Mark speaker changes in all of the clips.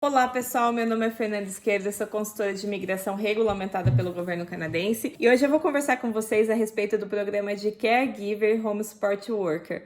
Speaker 1: Olá pessoal, meu nome é Fernanda Esquerda, sou consultora de imigração regulamentada pelo governo canadense e hoje eu vou conversar com vocês a respeito do programa de Caregiver Home Support Worker.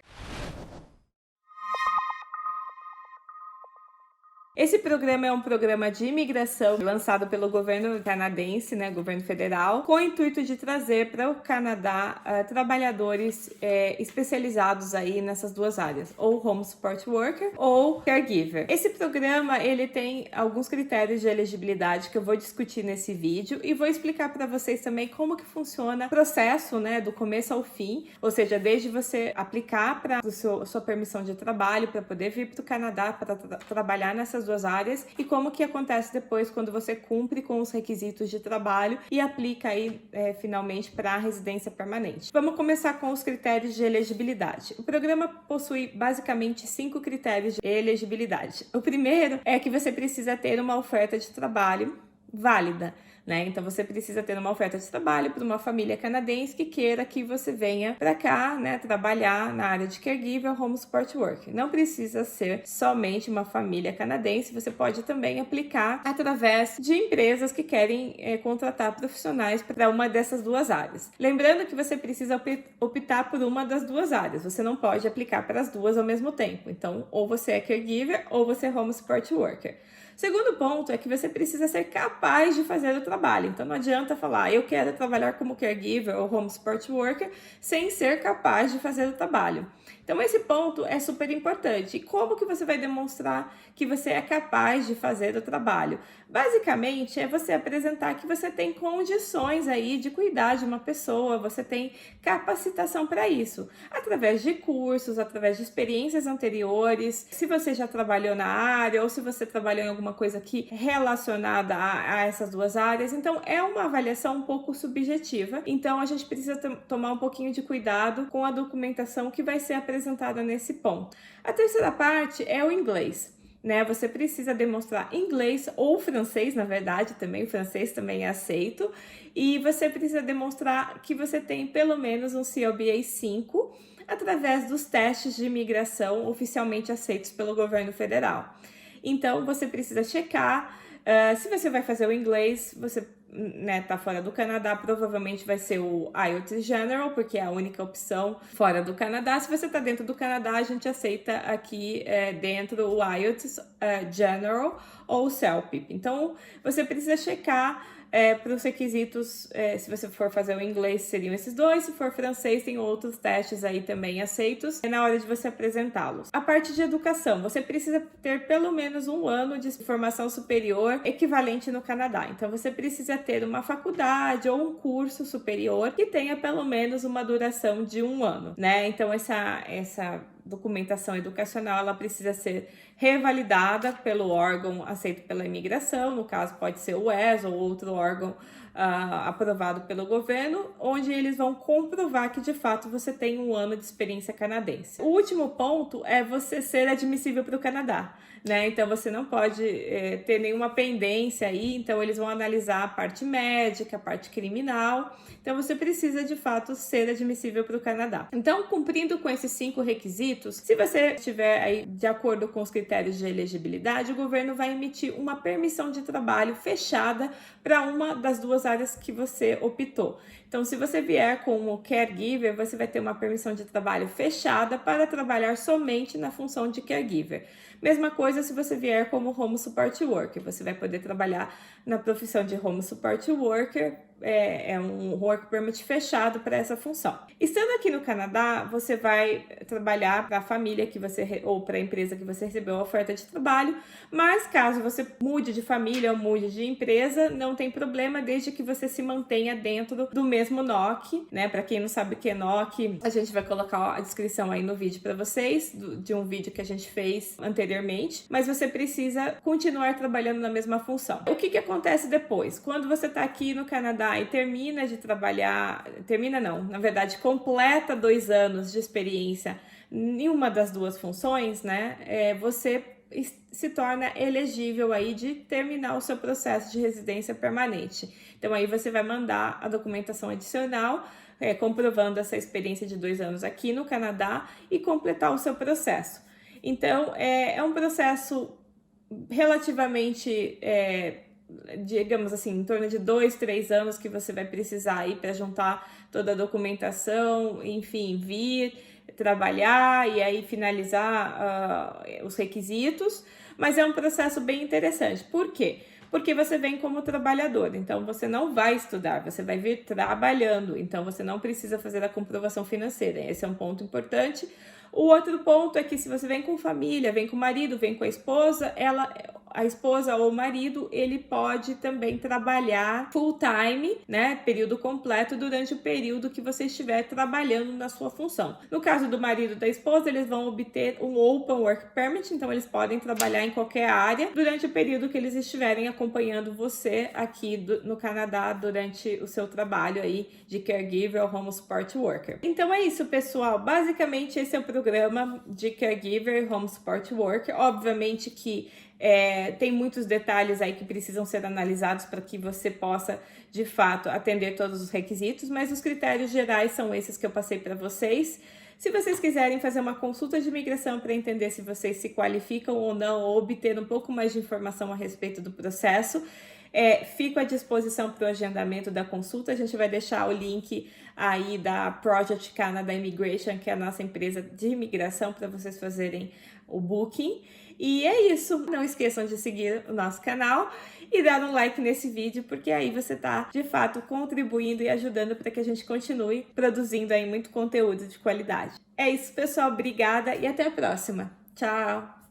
Speaker 1: Esse programa é um programa de imigração lançado pelo governo canadense, governo federal, com o intuito de trazer para o Canadá trabalhadores especializados aí nessas duas áreas, ou Home Support Worker ou Caregiver. Esse programa ele tem alguns critérios de elegibilidade que eu vou discutir nesse vídeo e vou explicar para vocês também como que funciona o processo, do começo ao fim, ou seja, desde você aplicar para sua permissão de trabalho para poder vir para o Canadá para trabalhar nessas duas áreas e como que acontece depois quando você cumpre com os requisitos de trabalho e aplica aí finalmente para a residência permanente. Vamos começar com os critérios de elegibilidade. O programa possui basicamente 5 critérios de elegibilidade. O primeiro é que você precisa ter uma oferta de trabalho válida. Então você precisa ter uma oferta de trabalho para uma família canadense que queira que você venha para cá, trabalhar na área de caregiver, home support worker. Não precisa ser somente uma família canadense, você pode também aplicar através de empresas que querem contratar profissionais para uma dessas duas áreas. Lembrando que você precisa optar por uma das duas áreas, você não pode aplicar para as duas ao mesmo tempo. Então, ou você é caregiver ou você é home support worker. Segundo ponto é que você precisa ser capaz de fazer o trabalho. Então não adianta falar, eu quero trabalhar como caregiver ou home support worker sem ser capaz de fazer o trabalho. Então esse ponto é super importante. E como que você vai demonstrar que você é capaz de fazer o trabalho? Basicamente é você apresentar que você tem condições aí de cuidar de uma pessoa, você tem capacitação para isso, através de cursos, através de experiências anteriores, se você já trabalhou na área ou se você trabalhou em alguma coisa aqui relacionada a essas duas áreas. Então é uma avaliação um pouco subjetiva, então a gente precisa tomar um pouquinho de cuidado com a documentação que vai ser apresentada nesse ponto. A terceira parte é o inglês. Você precisa demonstrar inglês ou francês, na verdade, também o francês também é aceito, e você precisa demonstrar que você tem pelo menos um CLBA 5 através dos testes de imigração oficialmente aceitos pelo governo federal. Então, você precisa checar, se você vai fazer o inglês, você tá fora do Canadá, provavelmente vai ser o IELTS General, porque é a única opção fora do Canadá. Se você tá dentro do Canadá, a gente aceita aqui dentro o IELTS General ou o CELPIP. Então, você precisa checar para os requisitos, se você for fazer o inglês, seriam esses dois, se for francês, tem outros testes aí também aceitos na hora de você apresentá-los. A parte de educação, você precisa ter pelo menos 1 ano de formação superior equivalente no Canadá. Então, você precisa ter uma faculdade ou um curso superior que tenha pelo menos uma duração de 1 ano, Então, essa documentação educacional, ela precisa ser revalidada pelo órgão aceito pela imigração, no caso pode ser o ES ou outro órgão aprovado pelo governo, onde eles vão comprovar que de fato você tem 1 ano de experiência canadense. O último ponto é você ser admissível para o Canadá, Então você não pode ter nenhuma pendência aí, então eles vão analisar a parte médica, a parte criminal, então você precisa de fato ser admissível para o Canadá. Então, cumprindo com esses 5 requisitos, se você estiver aí de acordo com os critérios de elegibilidade, o governo vai emitir uma permissão de trabalho fechada para uma das duas áreas que você optou. Então, se você vier como caregiver, você vai ter uma permissão de trabalho fechada para trabalhar somente na função de caregiver. Mesma coisa se você vier como home support worker, você vai poder trabalhar na profissão de home support worker, é um work permit fechado para essa função. Estando aqui no Canadá, você vai trabalhar para a família que você ou para a empresa que você recebeu a oferta de trabalho, mas caso você mude de família ou mude de empresa, não tem problema, desde que você se mantenha dentro do mesmo NOC, Para quem não sabe o que é NOC, a gente vai colocar a descrição aí no vídeo para vocês, de um vídeo que a gente fez anteriormente, mas você precisa continuar trabalhando na mesma função. O que acontece depois? Quando você está aqui no Canadá e termina de trabalhar, na verdade completa 2 anos de experiência em uma das duas funções, você se torna elegível aí de terminar o seu processo de residência permanente. Então aí você vai mandar a documentação adicional, comprovando essa experiência de 2 anos aqui no Canadá e completar o seu processo. Então é um processo relativamente, digamos assim, em torno de 2, 3 anos que você vai precisar aí para juntar toda a documentação, enfim, vir trabalhar e aí finalizar os requisitos, mas é um processo bem interessante. Por quê? Porque você vem como trabalhador, então você não vai estudar, você vai vir trabalhando, então você não precisa fazer a comprovação financeira, esse é um ponto importante. O outro ponto é que se você vem com família, vem com o marido, vem com a esposa, a esposa ou o marido, ele pode também trabalhar full time, né, período completo, durante o período que você estiver trabalhando na sua função. No caso do marido e da esposa, eles vão obter um Open Work Permit, então eles podem trabalhar em qualquer área durante o período que eles estiverem acompanhando você aqui no Canadá durante o seu trabalho aí de caregiver ou home support worker. Então é isso, pessoal. Basicamente esse é o programa de caregiver home support worker. Obviamente que tem muitos detalhes aí que precisam ser analisados para que você possa, de fato, atender todos os requisitos, mas os critérios gerais são esses que eu passei para vocês. Se vocês quiserem fazer uma consulta de imigração para entender se vocês se qualificam ou não, ou obter um pouco mais de informação a respeito do processo, fico à disposição para o agendamento da consulta. A gente vai deixar o link aí da Project Canada Immigration, que é a nossa empresa de imigração, para vocês fazerem o booking. E é isso. Não esqueçam de seguir o nosso canal e dar um like nesse vídeo, porque aí você está, de fato, contribuindo e ajudando para que a gente continue produzindo aí muito conteúdo de qualidade. É isso, pessoal. Obrigada e até a próxima. Tchau!